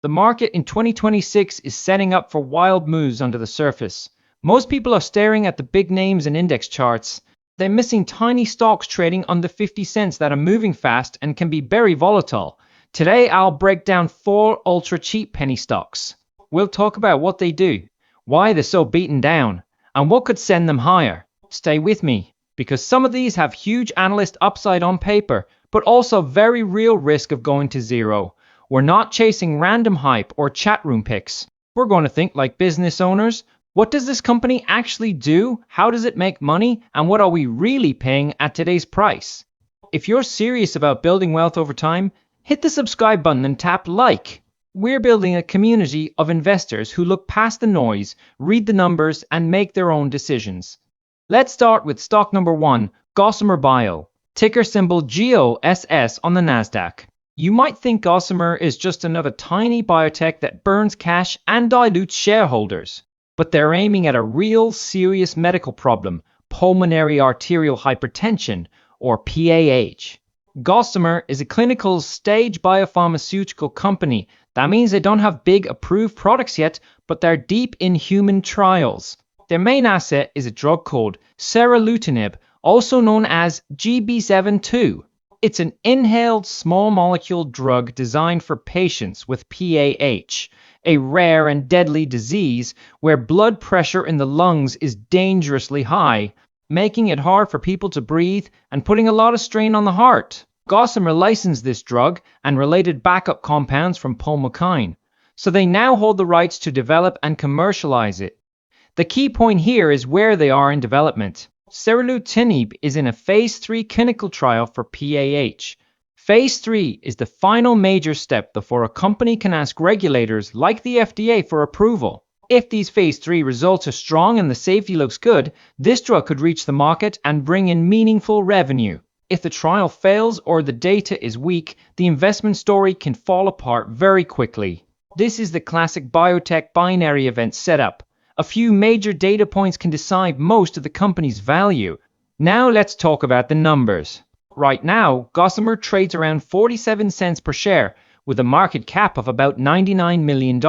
The market in 2026 is setting up for wild moves under the surface. Most people are staring at the big names and index charts. They're missing tiny stocks trading under 50 cents that are moving fast and can be very volatile. Today, I'll break down 4 ultra cheap penny stocks. We'll talk about what they do, why they're so beaten down, and what could send them higher. Stay with me, because some of these have huge analyst upside on paper, but also very real risk of going to zero. We're not chasing random hype or chat room picks. We're going to think like business owners. What does this company actually do? How does it make money? And what are we really paying at today's price? If you're serious about building wealth over time, hit the subscribe button and tap like. We're building a community of investors who look past the noise, read the numbers, and make their own decisions. Let's start with stock number 1, Gossamer Bio, ticker symbol GOSS on the Nasdaq. You might think Gossamer is just another tiny biotech that burns cash and dilutes shareholders. But they're aiming at a real serious medical problem, pulmonary arterial hypertension, or PAH. Gossamer is a clinical stage biopharmaceutical company. That means they don't have big approved products yet, but they're deep in human trials. Their main asset is a drug called seralutinib, also known as GB72. It's an inhaled small molecule drug designed for patients with PAH, a rare and deadly disease where blood pressure in the lungs is dangerously high, making it hard for people to breathe and putting a lot of strain on the heart. Gossamer licensed this drug and related backup compounds from Pulmokine, so they now hold the rights to develop and commercialize it. The key point here is where they are in development. Seralutinib is in a phase 3 clinical trial for PAH. Phase 3 is the final major step before a company can ask regulators like the FDA for approval. If these phase 3 results are strong and the safety looks good, this drug could reach the market and bring in meaningful revenue. If the trial fails or the data is weak, the investment story can fall apart very quickly. This is the classic biotech binary event setup. A few major data points can decide most of the company's value. Now let's talk about the numbers. Right now, Gossamer trades around 47 cents per share, with a market cap of about $99 million.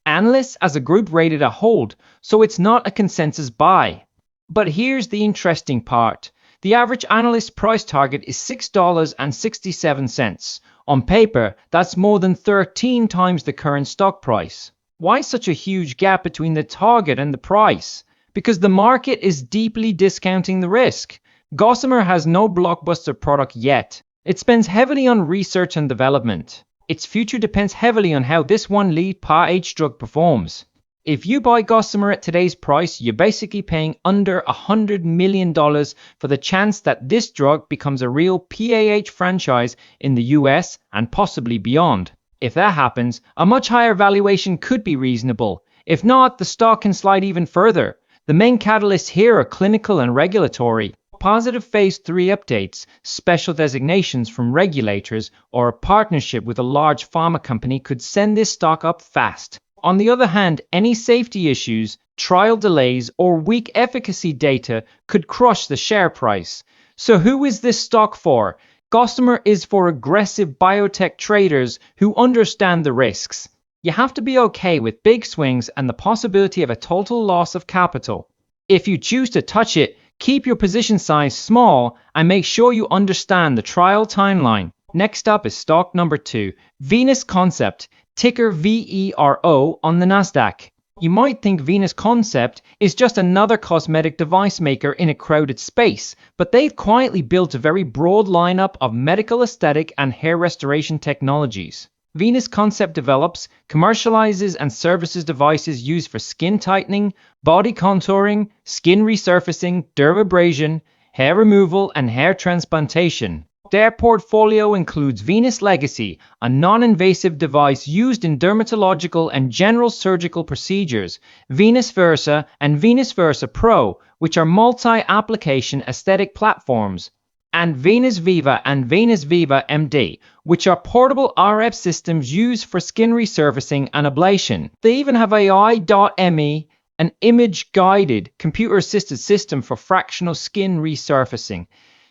Analysts as a group rated a hold, so it's not a consensus buy. But here's the interesting part. The average analyst price target is $6.67. On paper, that's more than 13 times the current stock price. Why such a huge gap between the target and the price? Because the market is deeply discounting the risk. Gossamer has no blockbuster product yet. It spends heavily on research and development. Its future depends heavily on how this one lead PAH drug performs. If you buy Gossamer at today's price, you're basically paying under $100 million for the chance that this drug becomes a real PAH franchise in the US and possibly beyond. If that happens, a much higher valuation could be reasonable. If not, the stock can slide even further. The main catalysts here are clinical and regulatory. Positive phase 3 updates, special designations from regulators, or a partnership with a large pharma company could send this stock up fast. On the other hand, any safety issues, trial delays, or weak efficacy data could crush the share price. So who is this stock for? Gossamer is for aggressive biotech traders who understand the risks. You have to be okay with big swings and the possibility of a total loss of capital. If you choose to touch it, keep your position size small and make sure you understand the trial timeline. Next up is stock number 2, Venus Concept, ticker VERO on the Nasdaq. You might think Venus Concept is just another cosmetic device maker in a crowded space, but they've quietly built a very broad lineup of medical aesthetic and hair restoration technologies. Venus Concept develops, commercializes, and services devices used for skin tightening, body contouring, skin resurfacing, dermabrasion, hair removal, and hair transplantation. Their portfolio includes Venus Legacy, a non-invasive device used in dermatological and general surgical procedures, Venus Versa and Venus Versa Pro, which are multi-application aesthetic platforms, and Venus Viva and Venus Viva MD, which are portable RF systems used for skin resurfacing and ablation. They even have AI.me, an image-guided, computer-assisted system for fractional skin resurfacing.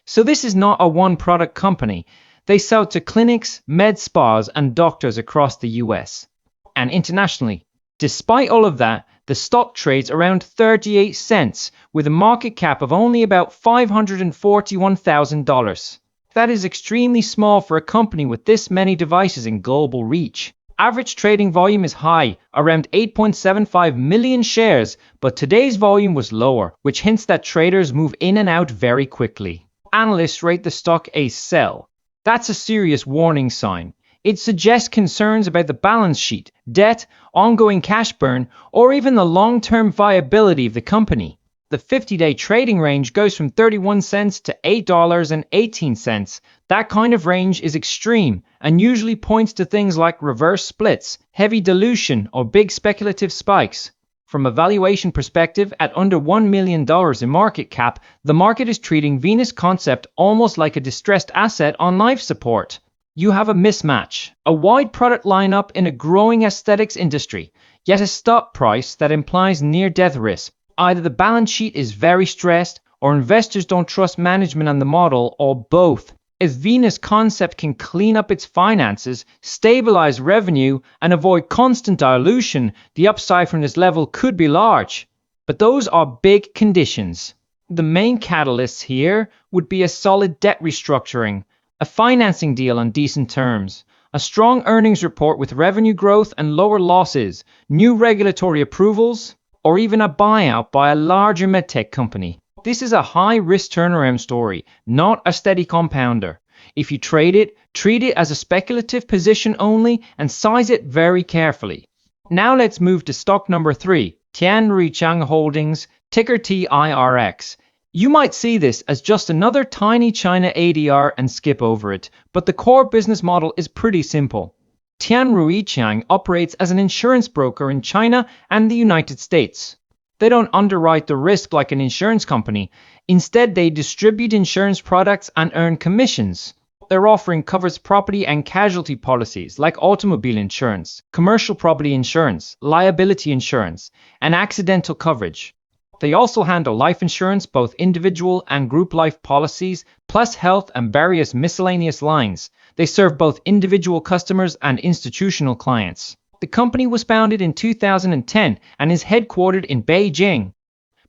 So this is not a one-product company. They sell to clinics, med spas, and doctors across the US. and internationally. Despite all of that, the stock trades around 38 cents with a market cap of only about $541,000. That is extremely small for a company with this many devices and global reach. Average trading volume is high, around 8.75 million shares, but today's volume was lower, which hints that traders move in and out very quickly. Analysts rate the stock a sell. That's a serious warning sign. It suggests concerns about the balance sheet, debt, ongoing cash burn, or even the long-term viability of the company. The 50-day trading range goes from 31 cents to $8.18. That kind of range is extreme and usually points to things like reverse splits, heavy dilution, or big speculative spikes. From a valuation perspective, at under $1 million in market cap, the market is treating Venus Concept almost like a distressed asset on life support. You have a mismatch, a wide product lineup in a growing aesthetics industry, yet a stock price that implies near-death risk. Either the balance sheet is very stressed, or investors don't trust management and the model, or both. If Venus Concept can clean up its finances, stabilize revenue, and avoid constant dilution, the upside from this level could be large. But those are big conditions. The main catalysts here would be a solid debt restructuring, a financing deal on decent terms, a strong earnings report with revenue growth and lower losses, new regulatory approvals, or even a buyout by a larger medtech company. This is a high-risk turnaround story, not a steady compounder. If you trade it, treat it as a speculative position only and size it very carefully. Now let's move to stock number 3, Tian Ruixiang Holdings, ticker TIRX. You might see this as just another tiny China ADR and skip over it, but the core business model is pretty simple. Tian Ruixiang operates as an insurance broker in China and the United States. They don't underwrite the risk like an insurance company. Instead, they distribute insurance products and earn commissions. Their offering covers property and casualty policies like automobile insurance, commercial property insurance, liability insurance, and accidental coverage. They also handle life insurance, both individual and group life policies, plus health and various miscellaneous lines. They serve both individual customers and institutional clients. The company was founded in 2010 and is headquartered in Beijing.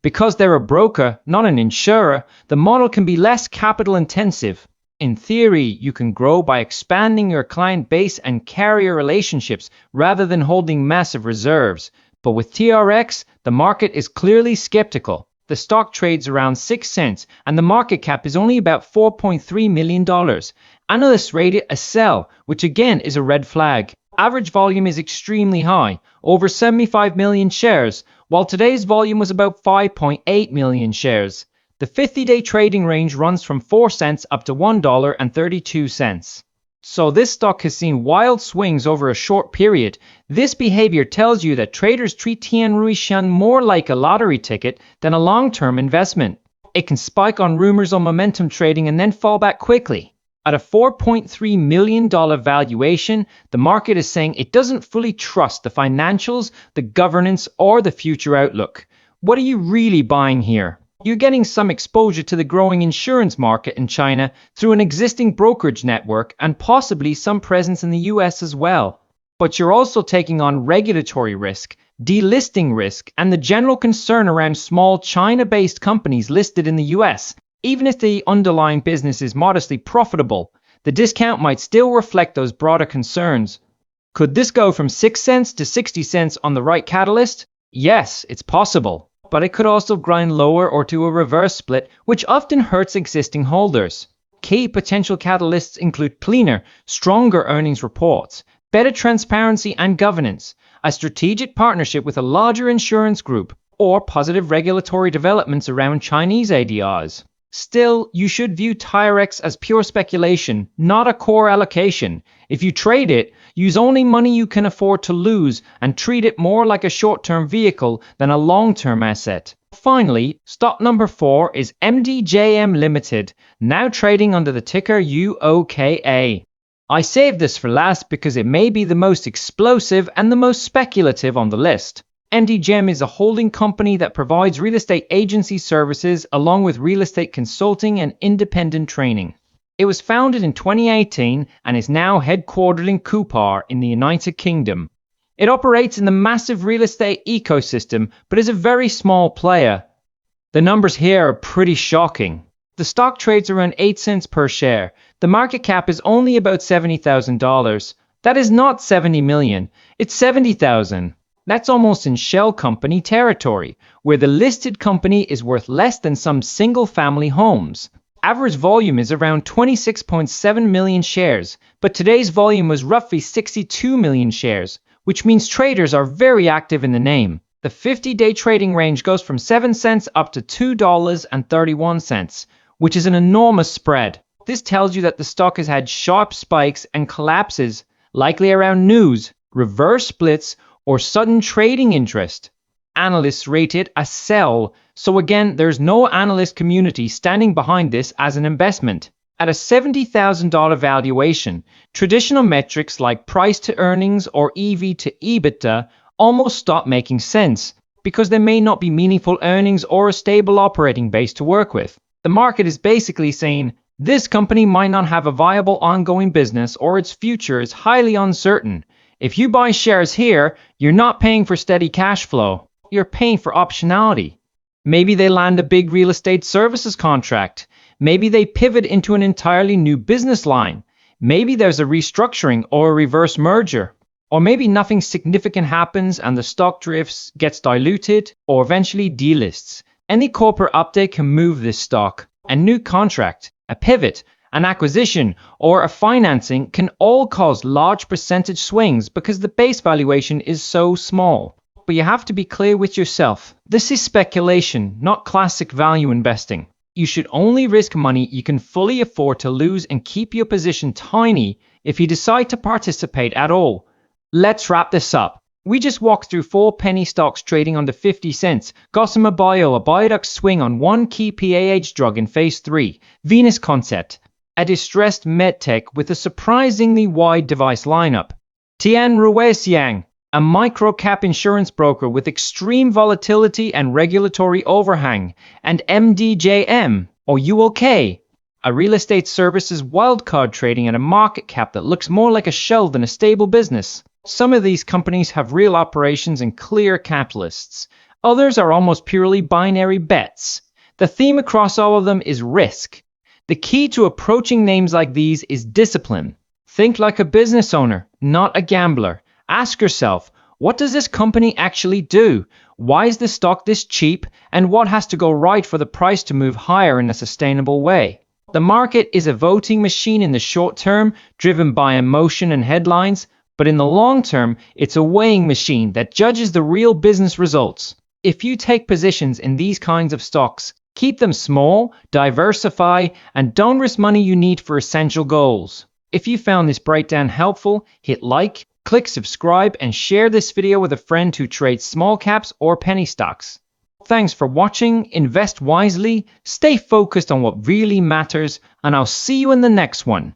Because they're a broker, not an insurer, the model can be less capital intensive. In theory, you can grow by expanding your client base and carrier relationships rather than holding massive reserves. But with TRX, the market is clearly skeptical. The stock trades around 6 cents and the market cap is only about $4.3 million. Analysts rate it a sell, which again is a red flag. Average volume is extremely high, over 75 million shares, while today's volume was about 5.8 million shares. The 50-day trading range runs from 4 cents up to $1.32. So this stock has seen wild swings over a short period. This behavior tells you that traders treat Tian Ruixiang more like a lottery ticket than a long-term investment. It can spike on rumors or momentum trading and then fall back quickly. At a $4.3 million valuation, the market is saying it doesn't fully trust the financials, the governance, or the future outlook. What are you really buying here? You're getting some exposure to the growing insurance market in China through an existing brokerage network and possibly some presence in the US as well. But you're also taking on regulatory risk, delisting risk, and the general concern around small China-based companies listed in the US. Even if the underlying business is modestly profitable, the discount might still reflect those broader concerns. Could this go from 6 cents to 60 cents on the right catalyst? Yes, it's possible. But it could also grind lower or to a reverse split, which often hurts existing holders. Key potential catalysts include cleaner, stronger earnings reports, better transparency and governance, a strategic partnership with a larger insurance group, or positive regulatory developments around Chinese ADRs. Still, you should view TIRX as pure speculation, not a core allocation. If you trade it, use only money you can afford to lose and treat it more like a short-term vehicle than a long-term asset. Finally, stock number 4 is MDJM Limited, now trading under the ticker UOKA. I saved this for last because it may be the most explosive and the most speculative on the list. MDJM is a holding company that provides real estate agency services along with real estate consulting and independent training. It was founded in 2018 and is now headquartered in Coupar in the United Kingdom. It operates in the massive real estate ecosystem, but is a very small player. The numbers here are pretty shocking. The stock trades around 8 cents per share. The market cap is only about $70,000. That is not 70 million, it's 70,000. That's almost in shell company territory, where the listed company is worth less than some single-family homes. Average volume is around 26.7 million shares, but today's volume was roughly 62 million shares, which means traders are very active in the name. The 50-day trading range goes from 7 cents up to $2.31, which is an enormous spread. This tells you that the stock has had sharp spikes and collapses, likely around news, reverse splits, or sudden trading interest. Analysts rate it a sell, so again, there's no analyst community standing behind this as an investment. At a $70,000 valuation, traditional metrics like price to earnings or EV to EBITDA almost stop making sense, because there may not be meaningful earnings or a stable operating base to work with. The market is basically saying, this company might not have a viable ongoing business or its future is highly uncertain. If you buy shares here, you're not paying for steady cash flow, you're paying for optionality. Maybe they land a big real estate services contract. Maybe they pivot into an entirely new business line. Maybe there's a restructuring or a reverse merger. Or maybe nothing significant happens and the stock drifts, gets diluted, or eventually delists. Any corporate update can move this stock. A new contract, a pivot, an acquisition, or a financing can all cause large percentage swings because the base valuation is so small. But you have to be clear with yourself. This is speculation, not classic value investing. You should only risk money you can fully afford to lose and keep your position tiny if you decide to participate at all. Let's wrap this up. We just walked through 4 penny stocks trading under 50 cents. Gossamer Bio, a Biotech swing on one key PAH drug in phase 3. Venus Concept, a distressed medtech with a surprisingly wide device lineup. Tian Ruixiang, a micro-cap insurance broker with extreme volatility and regulatory overhang. And MDJM, or UOK, a real estate services wildcard trading at a market cap that looks more like a shell than a stable business. Some of these companies have real operations and clear catalysts. Others are almost purely binary bets. The theme across all of them is risk. The key to approaching names like these is discipline. Think like a business owner, not a gambler. Ask yourself, what does this company actually do? Why is the stock this cheap? And what has to go right for the price to move higher in a sustainable way? The market is a voting machine in the short term, driven by emotion and headlines. But in the long term, it's a weighing machine that judges the real business results. If you take positions in these kinds of stocks, keep them small, diversify, and don't risk money you need for essential goals. If you found this breakdown helpful, hit like, click subscribe, and share this video with a friend who trades small caps or penny stocks. Thanks for watching, invest wisely, stay focused on what really matters, and I'll see you in the next one.